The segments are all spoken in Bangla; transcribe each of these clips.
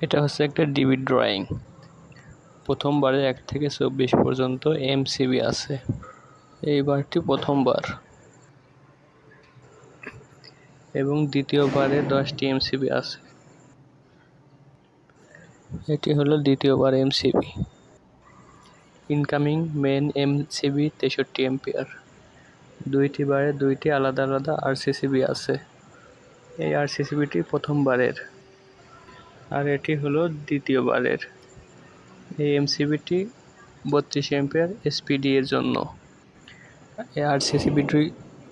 এটা হচ্ছে একটা ডিবি ড্রয়িং। প্রথমবারে 1 থেকে 24 পর্যন্ত এমসিবি আছে। এই বারটি প্রথমবার এবং দ্বিতীয়বারে 10টি এমসিবি আছে। এটি হলো দ্বিতীয়বার MCB. Incoming main MCB 63 ampere. দুইটি বারে দুইটি আলাদা আলাদা আরসিসিবি আছে। এই আরসিসিবিটি প্রথমবারের আর এটি হলো দ্বিতীয়বারের। এই এমসিবিটি 32 এম্পিয়ার এসপিডি এর জন্য। এই আরসিসিবিটি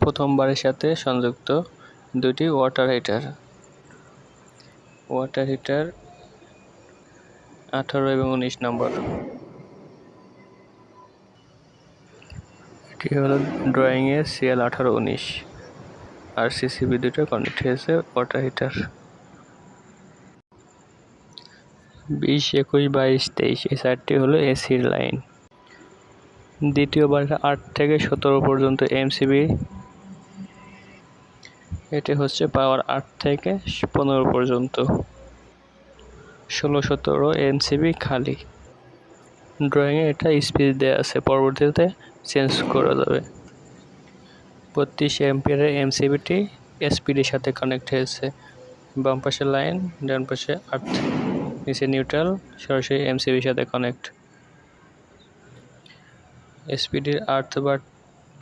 প্রথমবারের সাথে সংযুক্ত দুটি ওয়াটার হিটার 18 এবং 19 নম্বর। এটি হলো ড্রয়িং এর সিএল 18-19 আরসিসিবি দুটো কানেক্ট হয়েছে ওয়াটার হিটার। 20, 21, 22, 23 এই সাইডটি হলো এসির লাইন। দ্বিতীয়বার 8 থেকে 17 পর্যন্ত এমসিবি। এটি হচ্ছে পাওয়ার 8 থেকে 15 পর্যন্ত। 16-17 এমসিবি খালি। ড্রয়িংয়ে এটা স্পিচ দেওয়া আছে, পরবর্তীতে চেঞ্জ করা যাবে। 32 এম্পিয়ারের এমসিবিটি এসপিডির সাথে কানেক্ট হয়েছে। বাম পাশে লাইন, ডান পাশে আর্থ, নিচে নিউট্রাল, সরাসরি এমসিবির সাথে কানেক্ট। এসপিডির আর্থ বার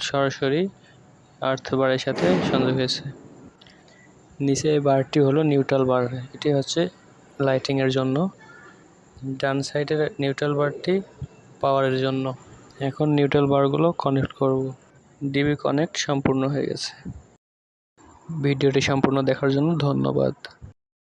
সরাসরি আর্থ বারের সাথে সংযোগ হয়েছে। নিচে এই বারটি হলো নিউট্রাল বার, এটি হচ্ছে লাইটিংয়ের জন্য। ডান সাইডের নিউট্রাল বারটি পাওয়ারের জন্য। এখন নিউট্রাল বারগুলো কানেক্ট করব। ডিবি কানেক্ট সম্পূর্ণ হয়ে গেছে। ভিডিওটি সম্পূর্ণ দেখার জন্য ধন্যবাদ।